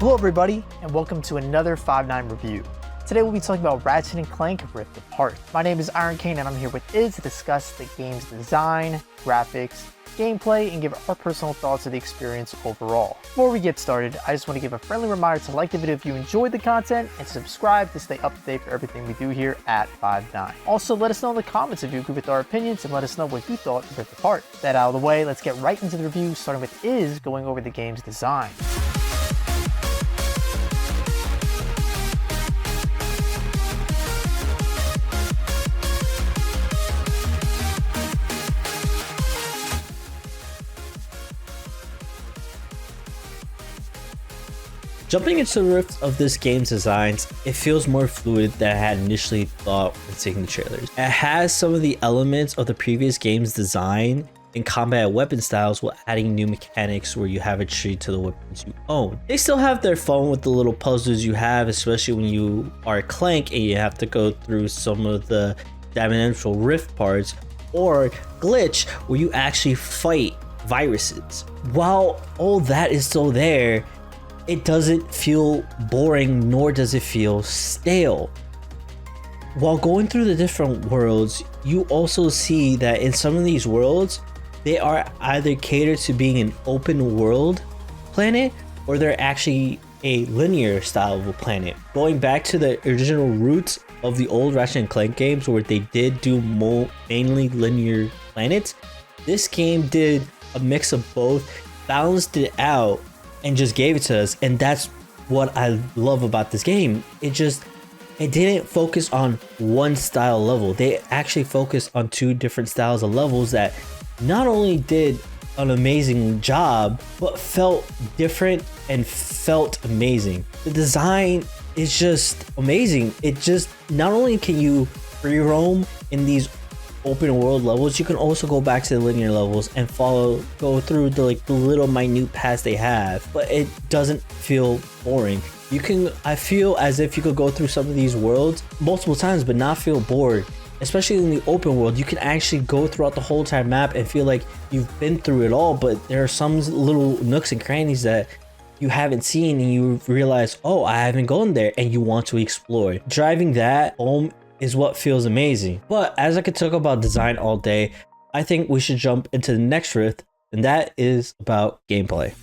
Hello everybody, and welcome to another 5-9 review. Today we'll be talking about Ratchet and Clank Rift Apart. My name is Iron Kane and I'm here with Iz to discuss the game's design, graphics, gameplay, and give our personal thoughts of the experience overall. Before we get started, I just want to give a friendly reminder to like the video if you enjoyed the content and subscribe to stay up to date for everything we do here at 5-9. Also, let us know in the comments if you agree with our opinions and let us know what you thought of Rift Apart. That out of the way, let's get right into the review, starting with Iz going over the game's design. Jumping into the rift of this game's designs, it feels more fluid than I had initially thought when seeing the trailers. It has some of the elements of the previous game's design in combat weapon styles while adding new mechanics where you have a tree to the weapons you own. They still have their fun with the little puzzles you have, especially when you are Clank and you have to go through some of the dimensional rift parts, or Glitch where you actually fight viruses. While all that is still there, it doesn't feel boring, nor does it feel stale. While going through the different worlds, you also see that in some of these worlds, they are either catered to being an open world planet, or they're actually a linear style of a planet. Going back to the original roots of the old Ratchet and Clank games where they did do mainly linear planets, this game did a mix of both, balanced it out, and just gave it to us. And that's what I love about this game. It didn't focus on one style level. They actually focused on two different styles of levels that not only did an amazing job, but felt different and felt amazing. The design is just amazing. It just, not only can you free roam in these open world levels, you can also go back to the linear levels and go through the little minute paths they have, but it doesn't feel boring. I feel as if you could go through some of these worlds multiple times but not feel bored. Especially in the open world, you can actually go throughout the whole entire map and feel like you've been through it all, but there are some little nooks and crannies that you haven't seen and you realize, oh, I haven't gone there, and you want to explore. Driving that home is what feels amazing. But as I could talk about design all day, I think we should jump into the next rift, and that is about gameplay.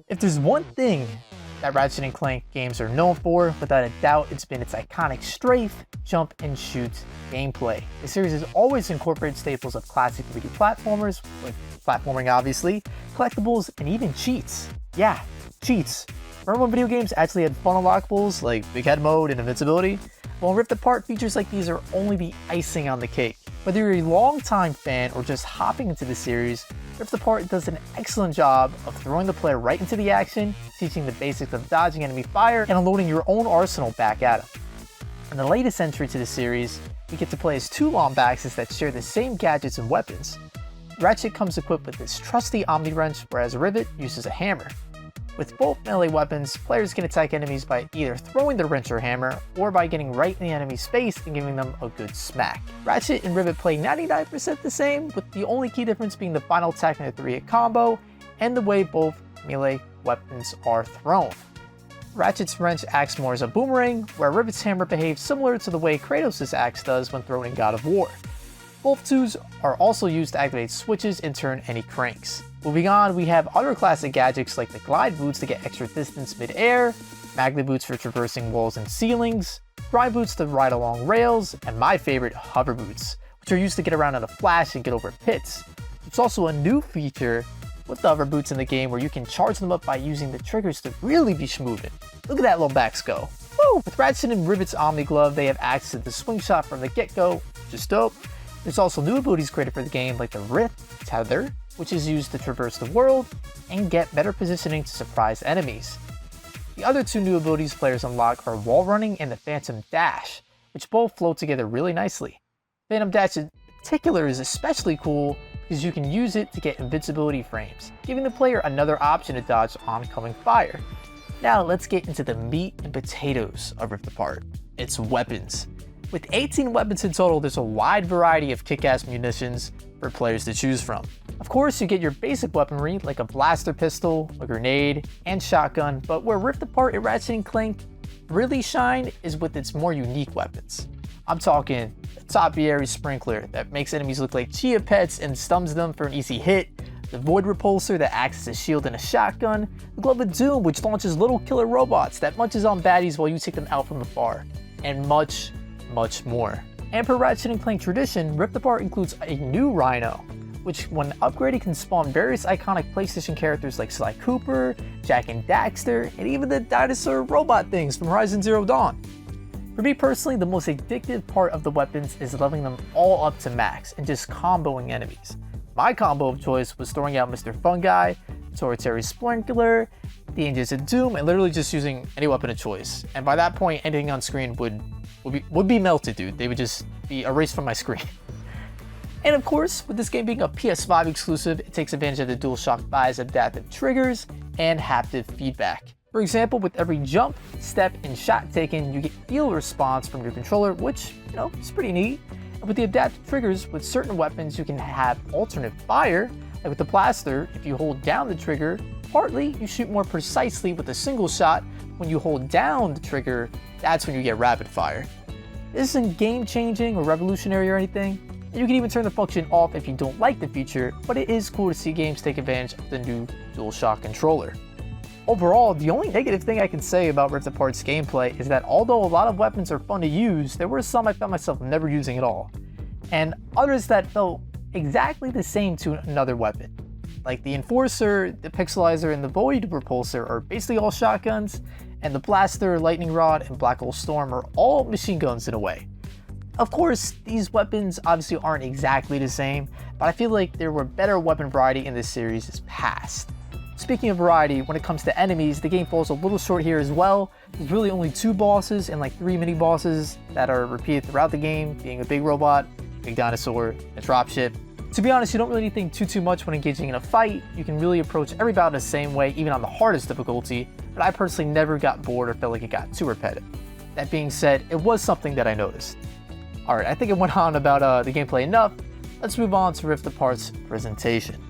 If there's one thing that Ratchet and Clank games are known for, without a doubt, it's been its iconic strafe, jump, and shoot gameplay. The series has always incorporated staples of classic 3D platformers, with platforming obviously, collectibles, and even cheats. Yeah, cheats. Remember when video games actually had fun unlockables like Big Head Mode and Invincibility? Well, in Rift Apart, features like these are only the icing on the cake. Whether you're a long-time fan or just hopping into the series, Rift Apart does an excellent job of throwing the player right into the action, teaching the basics of dodging enemy fire, and unloading your own arsenal back at them. In the latest entry to the series, you get to play as two Lombaxes that share the same gadgets and weapons. Ratchet comes equipped with this trusty Omni Wrench, whereas Rivet uses a hammer. With both melee weapons, players can attack enemies by either throwing the wrench or hammer, or by getting right in the enemy's face and giving them a good smack. Ratchet and Rivet play 99% the same, with the only key difference being the final attack in the 3-hit combo, and the way both melee weapons are thrown. Ratchet's wrench acts more as a boomerang, where Rivet's hammer behaves similar to the way Kratos' axe does when thrown in God of War. Both tools are also used to activate switches and turn any cranks. Moving on, we have other classic gadgets like the glide boots to get extra distance mid-air, magnet boots for traversing walls and ceilings, grind boots to ride along rails, and my favorite, hover boots, which are used to get around in a flash and get over pits. It's also a new feature with the hover boots in the game where you can charge them up by using the triggers to really be smoothing. Look at that Lombax go. Woo! With Ratchet and Rivet's Omni Glove, they have access to the swing shot from the get-go, which is dope. There's also new abilities created for the game like the Rift Tether, which is used to traverse the world and get better positioning to surprise enemies. The other two new abilities players unlock are Wall Running and the Phantom Dash, which both flow together really nicely. Phantom Dash in particular is especially cool because you can use it to get invincibility frames, giving the player another option to dodge oncoming fire. Now let's get into the meat and potatoes of Rift Apart. It's weapons. With 18 weapons in total, there's a wide variety of kick-ass munitions for players to choose from. Of course, you get your basic weaponry like a blaster pistol, a grenade, and shotgun, but where Rift Apart and Ratchet and Clank really shine is with its more unique weapons. I'm talking the topiary sprinkler that makes enemies look like chia pets and stuns them for an easy hit, the void repulsor that acts as a shield in a shotgun, the glove of doom which launches little killer robots that munches on baddies while you take them out from afar, and much, much more. And per Ratchet and Clank tradition, Rift Apart includes a new Rhino, which when upgraded can spawn various iconic PlayStation characters like Sly Cooper, Jak and Daxter, and even the dinosaur robot things from Horizon Zero Dawn. For me personally, the most addictive part of the weapons is leveling them all up to max and just comboing enemies. My combo of choice was throwing out Mr. Fungi, Toritary Sprinkler, the Angels of Doom, and literally just using any weapon of choice. And by that point, anything on screen would be melted, dude. They would just be erased from my screen. And of course, with this game being a PS5 exclusive, it takes advantage of the DualShock 5's adaptive triggers and haptic feedback. For example, with every jump, step, and shot taken, you get field response from your controller, which, is pretty neat. And with the adaptive triggers, with certain weapons, you can have alternate fire. Like with the blaster, if you hold down the trigger, partly you shoot more precisely with a single shot. When you hold down the trigger, that's when you get rapid fire. This isn't game-changing or revolutionary or anything. You can even turn the function off if you don't like the feature, but it is cool to see games take advantage of the new DualShock controller. Overall, the only negative thing I can say about Rift Apart's gameplay is that although a lot of weapons are fun to use, there were some I found myself never using at all, and others that felt exactly the same to another weapon. Like the Enforcer, the Pixelizer, and the Void Repulsor are basically all shotguns, and the Blaster, Lightning Rod, and Black Hole Storm are all machine guns in a way. Of course, these weapons obviously aren't exactly the same, but I feel like there were better weapon variety in this series' past. Speaking of variety, when it comes to enemies, the game falls a little short here as well. There's really only 2 bosses and like 3 mini bosses that are repeated throughout the game, being a big robot, big dinosaur, a dropship. To be honest, you don't really need to think too much when engaging in a fight. You can really approach every battle the same way, even on the hardest difficulty, but I personally never got bored or felt like it got too repetitive. That being said, it was something that I noticed. Alright, I think it went on about the gameplay enough. Let's move on to Rift Apart's presentation.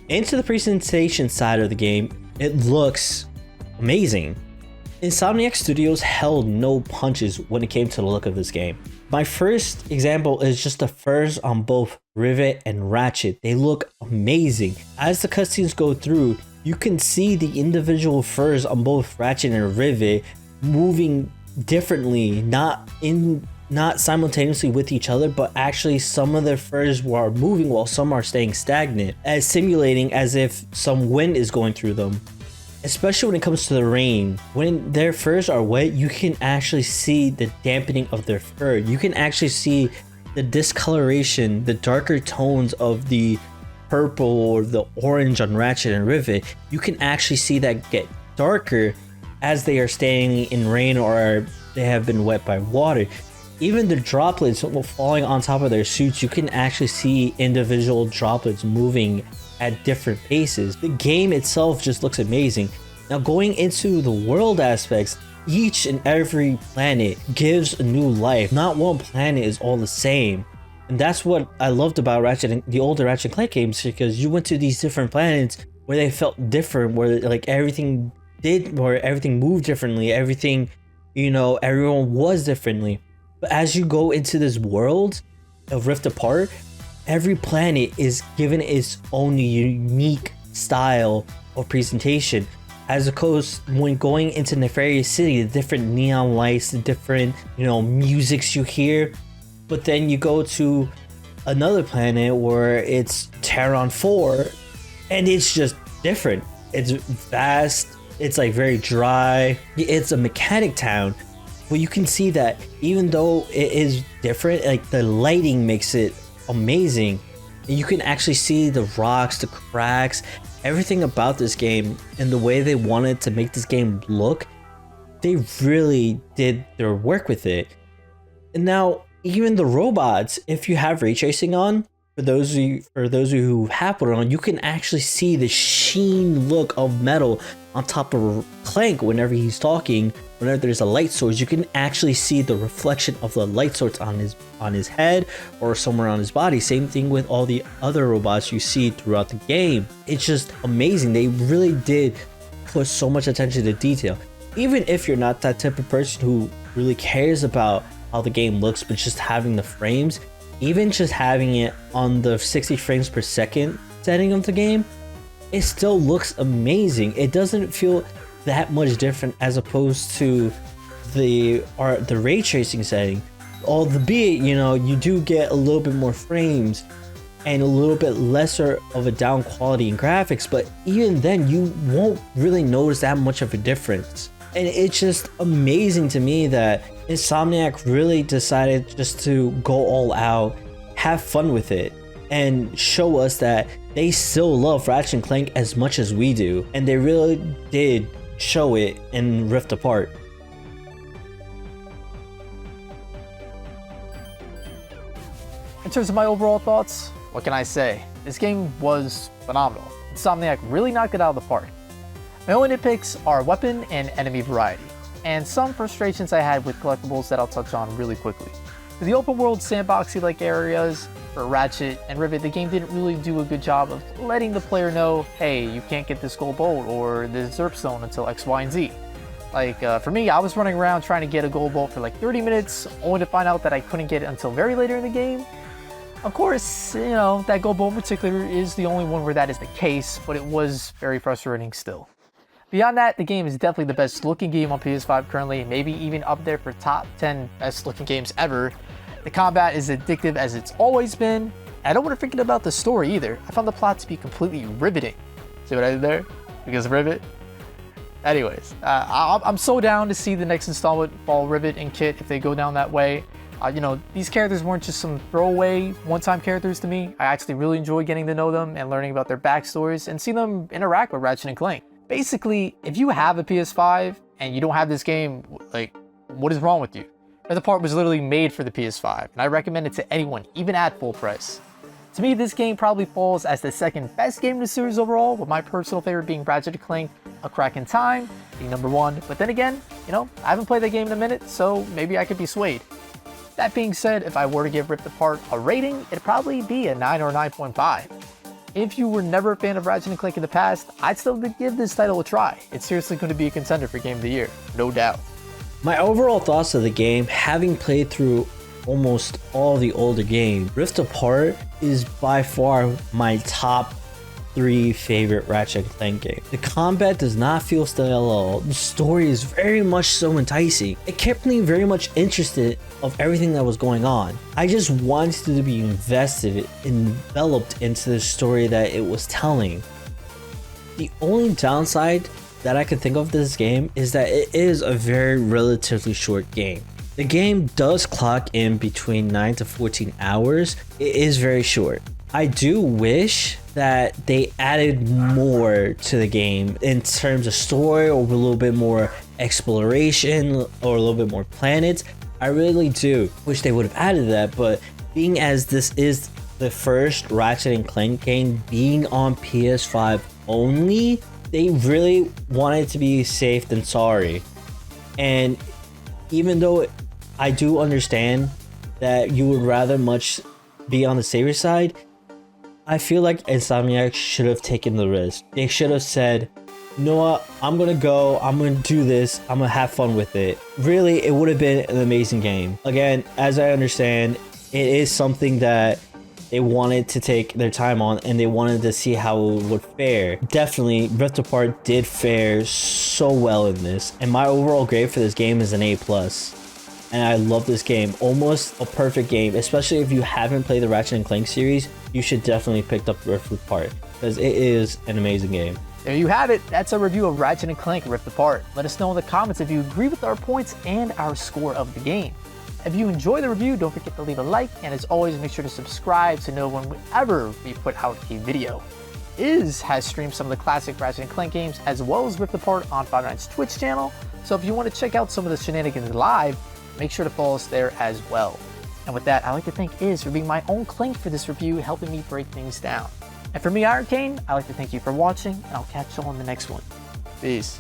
Into the presentation side of the game, it looks amazing. Insomniac Studios held no punches when it came to the look of this game. My first example is just the furs on both Rivet and Ratchet. They look amazing. As the cutscenes go through, you can see the individual furs on both Ratchet and Rivet moving differently, not simultaneously with each other, but actually some of their furs are moving while some are staying stagnant, as simulating as if some wind is going through them. Especially when it comes to the rain, when their furs are wet, you can actually see the dampening of their fur. You can actually see the discoloration, the darker tones of the purple or the orange on Ratchet and Rivet. You can actually see that get darker as they are staying in rain or they have been wet by water. Even the droplets falling on top of their suits, you can actually see individual droplets moving at different paces. The game itself just looks amazing. Now, going into the world aspects, each and every planet gives a new life. Not one planet is all the same. And that's what I loved about the older Ratchet and Clank games, because you went to these different planets where they felt different, where like everything moved differently, everything, everyone was differently. But as you go into this world of Rift Apart, every planet is given its own unique style of presentation. As opposed when going into Nefarious City, the different neon lights, the different, musics you hear. But then you go to another planet where it's Terran 4 and it's just different. It's vast, it's like very dry. It's a mechanic town. But you can see that even though it is different, like the lighting makes it amazing. And you can actually see the rocks, the cracks, everything about this game, and the way they wanted to make this game look. They really did their work with it. And now even the robots, if you have ray tracing on, For those of you who have put it on, you can actually see the sheen look of metal on top of Clank whenever he's talking. Whenever there's a light source, you can actually see the reflection of the light source on his head or somewhere on his body. Same thing with all the other robots you see throughout the game. It's just amazing. They really did put so much attention to detail. Even if you're not that type of person who really cares about how the game looks, but just having the frames, even just having it on the 60 frames per second setting of the game, it still looks amazing. It doesn't feel that much different as opposed to the ray tracing setting. Albeit, you do get a little bit more frames and a little bit lesser of a down quality in graphics, but even then you won't really notice that much of a difference. And it's just amazing to me that Insomniac really decided just to go all out, have fun with it, and show us that they still love Ratchet and Clank as much as we do. And they really did show it in Rift Apart. In terms of my overall thoughts, what can I say? This game was phenomenal. Insomniac really knocked it out of the park. My only nitpicks are weapon and enemy variety, and some frustrations I had with collectibles that I'll touch on really quickly. For the open world sandboxy-like areas, for Ratchet and Rivet, the game didn't really do a good job of letting the player know, hey, you can't get this gold bolt or this Zerp stone until X, Y, and Z. Like, for me, I was running around trying to get a gold bolt for like 30 minutes, only to find out that I couldn't get it until very later in the game. Of course, that gold bolt in particular is the only one where that is the case, but it was very frustrating still. Beyond that, the game is definitely the best looking game on PS5 currently, maybe even up there for top 10 best looking games ever. The combat is addictive as it's always been. I don't want to forget about the story either. I found the plot to be completely riveting. See what I did there? Because of Rivet? Anyways, I'm so down to see the next installment fall Rivet and Kit if they go down that way. These characters weren't just some throwaway one-time characters to me. I actually really enjoy getting to know them and learning about their backstories and seeing them interact with Ratchet and Clank. Basically, if you have a PS5 and you don't have this game, like, what is wrong with you? The part was literally made for the PS5, and I recommend it to anyone, even at full price. To me, this game probably falls as the second best game in the series overall, with my personal favorite being Ratchet and Clank: A Crack in Time being number one. But then again, I haven't played that game in a minute, so maybe I could be swayed. That being said, if I were to give Rift Apart a rating, it'd probably be a 9 or 9.5. If you were never a fan of Ratchet and Clank in the past, I'd still give this title a try. It's seriously going to be a contender for Game of the Year, no doubt. My overall thoughts of the game, having played through almost all the older games, Rift Apart is by far my top 3 favorite Ratchet and Clank games. The combat does not feel stale at all. The story is very much so enticing. It kept me very much interested of everything that was going on. I just wanted to be invested, enveloped into the story that it was telling. The only downside that I can think of this game is that it is a very relatively short game. The game does clock in between 9 to 14 hours. It is very short. I do wish that they added more to the game in terms of story, or a little bit more exploration, or a little bit more planets. I really do wish they would have added that, but being as this is the first Ratchet and Clank game being on PS5 only, they really wanted to be safe than sorry. And even though I do understand that you would rather much be on the safer side, I feel like Insomniac should have taken the risk. They should have said, you know what, I'm gonna go, I'm gonna do this, I'm gonna have fun with it. Really, it would have been an amazing game. Again, as I understand, it is something that they wanted to take their time on, and they wanted to see how it would fare. Definitely, Rift Apart did fare so well in this, and my overall grade for this game is an A+. And I love this game. Almost a perfect game, especially if you haven't played the Ratchet and Clank series. You should definitely pick up Rift Apart, because it is an amazing game. There you have it. That's a review of Ratchet and Clank Rift Apart. Let us know in the comments if you agree with our points and our score of the game. If you enjoy the review, don't forget to leave a like, and as always, make sure to subscribe to know whenever we put out a video. Has streamed some of the classic Ratchet and Clank games as well as Rift Apart on 509's Twitch channel, so if you want to check out some of the shenanigans live, make sure to follow us there as well. And with that, I'd like to thank Iz for being my own Clank for this review, helping me break things down. And for me, Arcane, I'd like to thank you for watching, and I'll catch you all in the next one. Peace.